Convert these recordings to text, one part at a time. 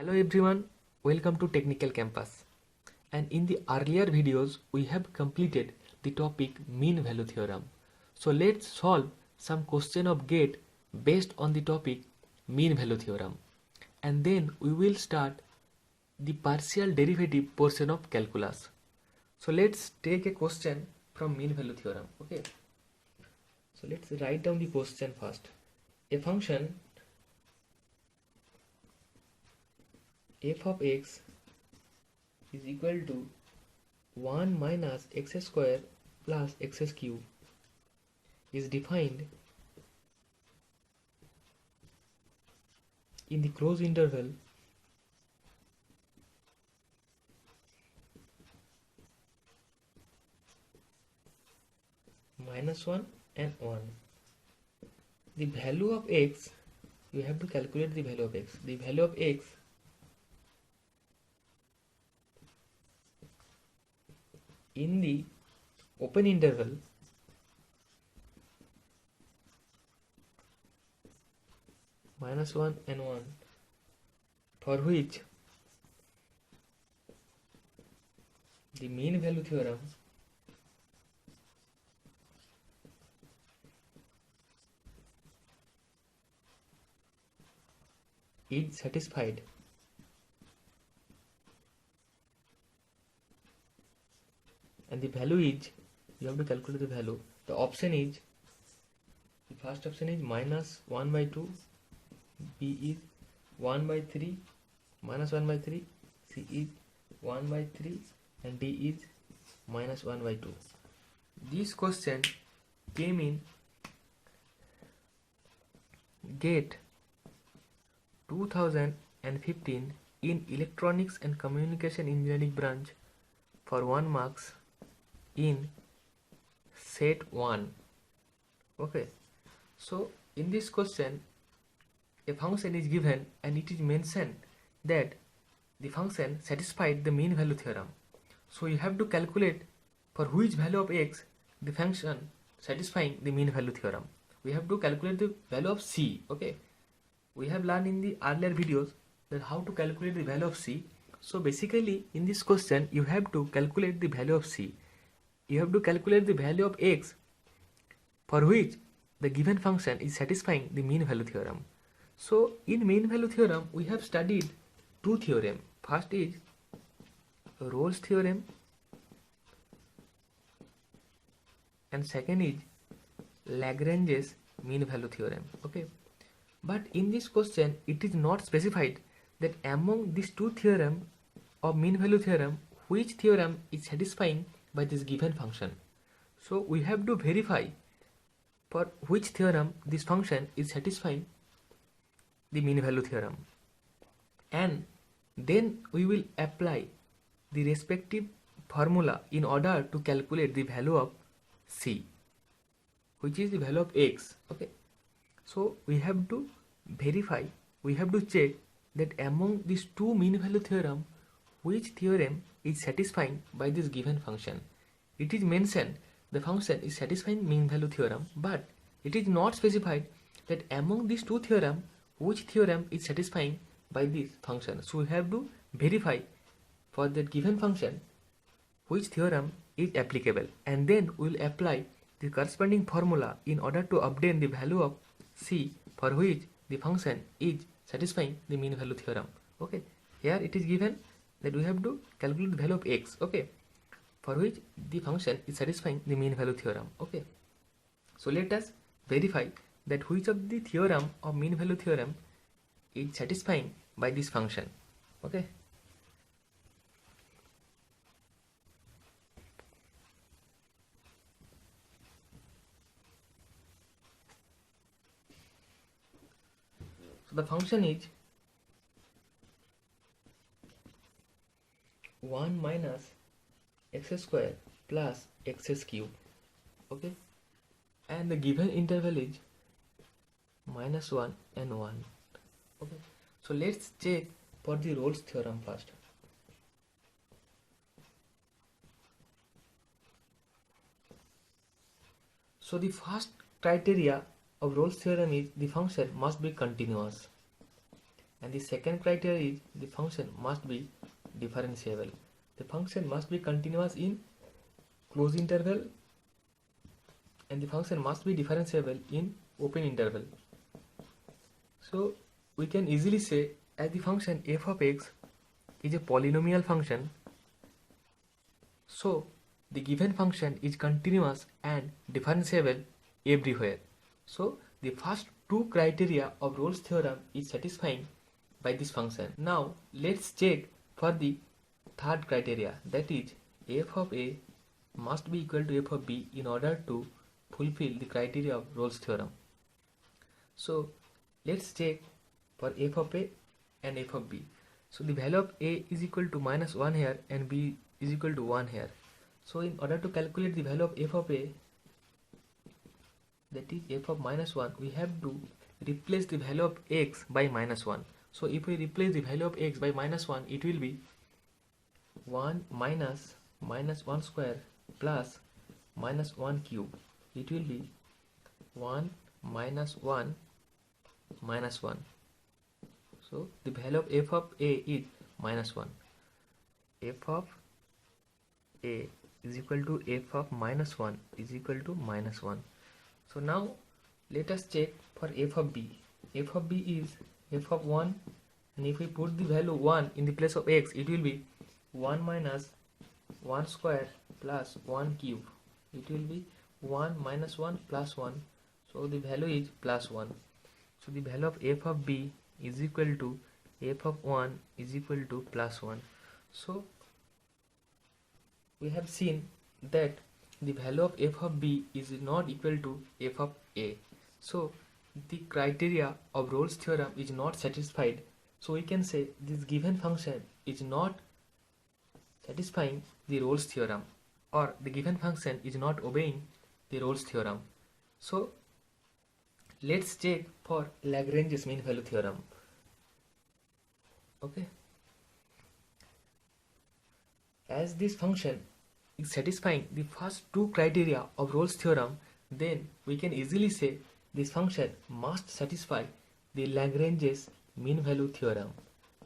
Hello everyone, welcome to Technical Campus. And in the earlier videos, we have completed the topic mean value theorem. So let's solve some question of GATE based on the topic mean value theorem. And then we will start the partial derivative portion of calculus. So let's take a question from mean value theorem. Okay. So let's write down the question first. A function f of x is equal to 1 minus x square plus x cube is defined in the closed interval -1 and 1. The value of x, you have to calculate the value of x. The value of x in the open interval -1 and 1, for which the mean value theorem is satisfied. And the value is, you have to calculate the value. The option is, the first option is -1/2, B is 1/3, -1/3, C is 1/3, and D is -1/2. This question came in GATE 2015 in Electronics and Communication Engineering branch for 1 marks in set 1. Okay, so in this question a function is given and it is mentioned that the function satisfied the mean value theorem. So you have to calculate for which value of x the function satisfying the mean value theorem. We have to calculate the value of c. Okay, we have learned in the earlier videos that how to calculate the value of c. So basically in this question you have to calculate the value of c. You have to calculate the value of x for which the given function is satisfying the mean value theorem. So in mean value theorem we have studied two theorems. First is Rolle's theorem and second is Lagrange's mean value theorem. Okay, but in this question it is not specified that among these two theorems of mean value theorem which theorem is satisfying by this given function. So we have to verify for which theorem this function is satisfying the mean value theorem, and then we will apply the respective formula in order to calculate the value of c, which is the value of x. Okay, so we have to verify, we have to check that among these two mean value theorem which theorem is satisfying by this given function. It is mentioned the function is satisfying mean value theorem, but it is not specified that among these two theorem which theorem is satisfying by this function. So we have to verify for that given function which theorem is applicable, and then we will apply the corresponding formula in order to obtain the value of c for which the function is satisfying the mean value theorem. Okay, here it is given that we have to calculate the value of x, okay, for which the function is satisfying the mean value theorem. Okay, so let us verify that which of the theorem of mean value theorem is satisfying by this function. Okay, so the function is 1 minus x square plus x cube. Okay, and the given interval is -1 and 1. Okay, so let's check for the Rolle's theorem first. So the first criteria of Rolle's theorem is the function must be continuous, And the second criteria is the function must be differentiable. The function must be continuous in closed interval and the function must be differentiable in open interval. So we can easily say as the function f of x is a polynomial function, so the given function is continuous and differentiable everywhere. So the first two criteria of Rolle's theorem is satisfying by this function. Now let's check for the third criteria, that is f of a must be equal to f of b in order to fulfill the criteria of Rolle's theorem. So let's check for f of a and f of b. So the value of a is equal to -1 here and b is equal to 1 here. So in order to calculate the value of f of a, that is f of -1, we have to replace the value of x by -1. So if we replace the value of x by -1, it will be 1 minus -1 square plus -1 cube. It will be 1 minus 1 minus 1. So the value of f of a is -1. F of a is equal to f of -1 is equal to -1. So now let us check for f of b. F of b is f of 1, and if we put the value 1 in the place of x, it will be 1 minus 1 square plus 1 cube. It will be 1 minus 1 plus 1. So the value is +1. So the value of f of b is equal to f of 1 is equal to +1. So we have seen that the value of f of b is not equal to f of a. So the criteria of Rolle's theorem is not satisfied. So we can say this given function is not satisfying the Rolle's theorem, or the given function is not obeying the Rolle's theorem. So let's check for Lagrange's mean value theorem. Okay. As this function is satisfying the first two criteria of Rolle's theorem, then we can easily say this function must satisfy the Lagrange's mean value theorem,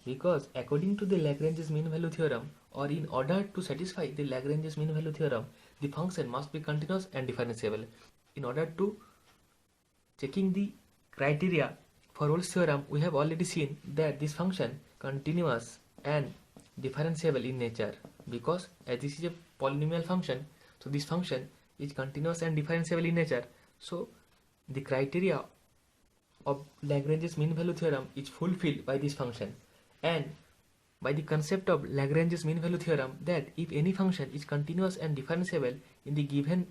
because according to the Lagrange's mean value theorem, or in order to satisfy the Lagrange's mean value theorem, the function must be continuous and differentiable. In order to checking the criteria for Rolle's theorem, we have already seen that this function continuous and differentiable in nature, because as this is a polynomial function, so this function is continuous and differentiable in nature. So the criteria of Lagrange's mean value theorem is fulfilled by this function, and by the concept of Lagrange's mean value theorem, that if any function is continuous and differentiable in the given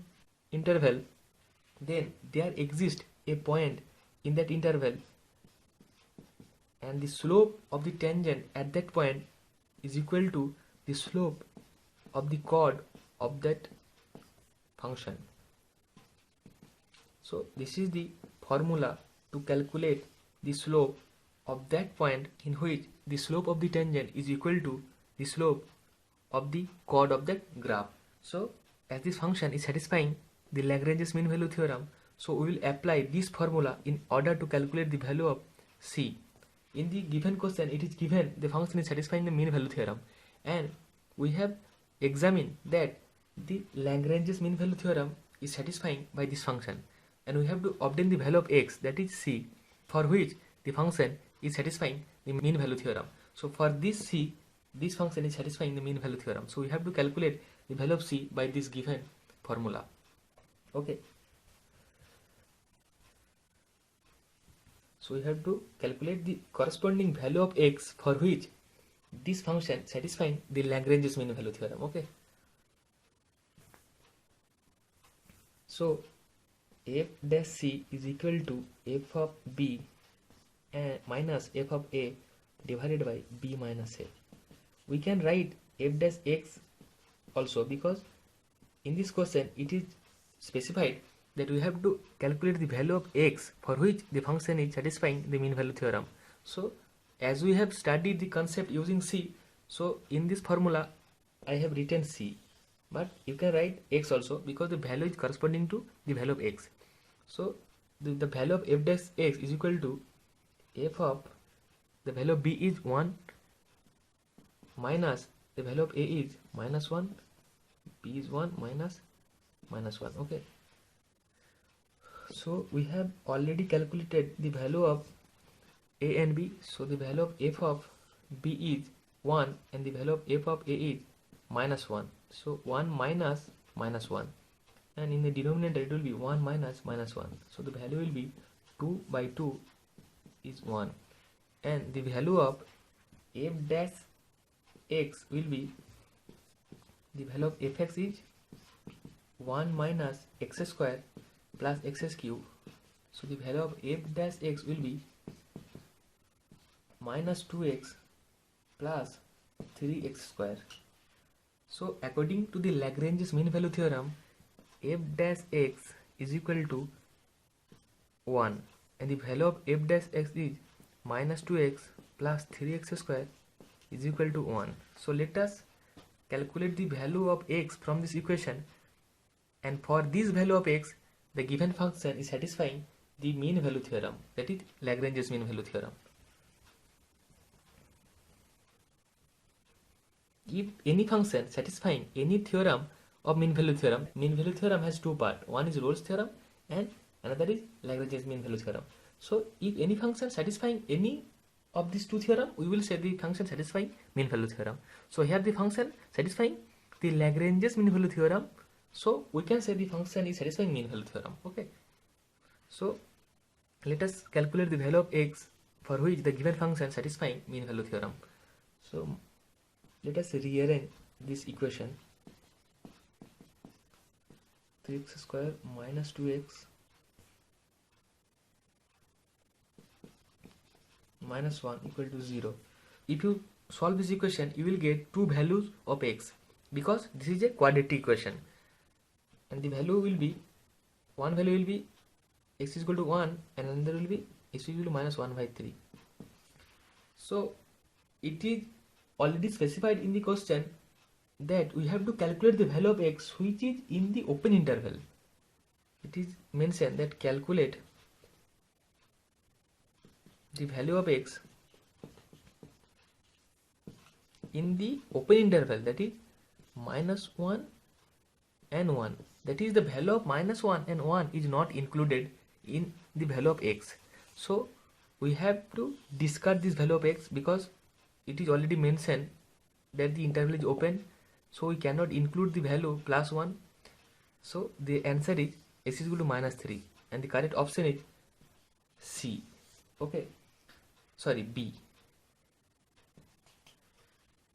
interval, then there exists a point in that interval, and the slope of the tangent at that point is equal to the slope of the chord of that function. So this is the formula to calculate the slope of that point in which the slope of the tangent is equal to the slope of the chord of that graph. So as this function is satisfying the Lagrange's mean value theorem, so we will apply this formula in order to calculate the value of c. In the given question, it is given the function is satisfying the mean value theorem, and we have examined that the Lagrange's mean value theorem is satisfying by this function, and we have to obtain the value of x, that is c, for which the function is satisfying the mean value theorem. So for this c, this function is satisfying the mean value theorem, so we have to calculate the value of c by this given formula. Okay. So we have to calculate the corresponding value of x for which this function satisfying the Lagrange's mean value theorem. Okay. So f dash c is equal to f of b minus f of a divided by b minus a. We can write f dash x also, because in this question it is specified that we have to calculate the value of x for which the function is satisfying the mean value theorem. So as we have studied the concept using c, so in this formula I have written c, but you can write x also, because the value is corresponding to the value of x. So the value of f dash x is equal to f of the value of b is 1 minus the value of a is minus 1, b is 1 minus minus 1. Okay, so we have already calculated the value of a and b, so the value of f of b is 1 and the value of f of a is minus 1, so 1 minus minus 1, and in the denominator it will be 1 minus minus 1, so the value will be 2 by 2 is 1, and the value of f dash x will be, the value of fx is 1 minus x square plus x cube, so the value of f dash x will be minus 2x plus 3x square. So according to the Lagrange's mean value theorem, f dash x is equal to 1 and the value of f dash x is minus 2x plus 3x square is equal to 1. So let us calculate the value of x from this equation, and for this value of x the given function is satisfying the mean value theorem, that is Lagrange's mean value theorem. If any function satisfying any theorem of mean value theorem has two parts. One is Rolle's theorem and another is Lagrange's mean value theorem. So if any function satisfying any of these two theorems, we will say the function satisfying mean value theorem. So here the function satisfying the Lagrange's mean value theorem, so we can say the function is satisfying mean value theorem. Okay, so let us calculate the value of x for which the given function satisfying mean value theorem. So let us rearrange this equation. 3x square minus 2x minus 1 equal to 0. If you solve this equation, you will get two values of x, because this is a quadratic equation, and the value will be, one value will be x is equal to 1 and another will be x is equal to minus 1 by 3. So it is already specified in the question that we have to calculate the value of x which is in the open interval. It is mentioned that calculate the value of x in the open interval, that is minus 1 and 1, that is the value of minus 1 and 1 is not included in the value of x. So we have to discard this value of x because it is already mentioned that the interval is open, so we cannot include the value plus 1. So the answer is x is equal to minus 3 and the correct option is C. Okay, sorry, B.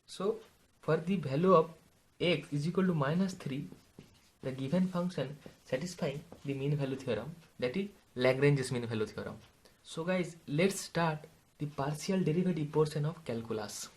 So for the value of x is equal to minus 3, the given function satisfying the mean value theorem, that is Lagrange's mean value theorem. So guys, let's start the partial derivative portion of calculus.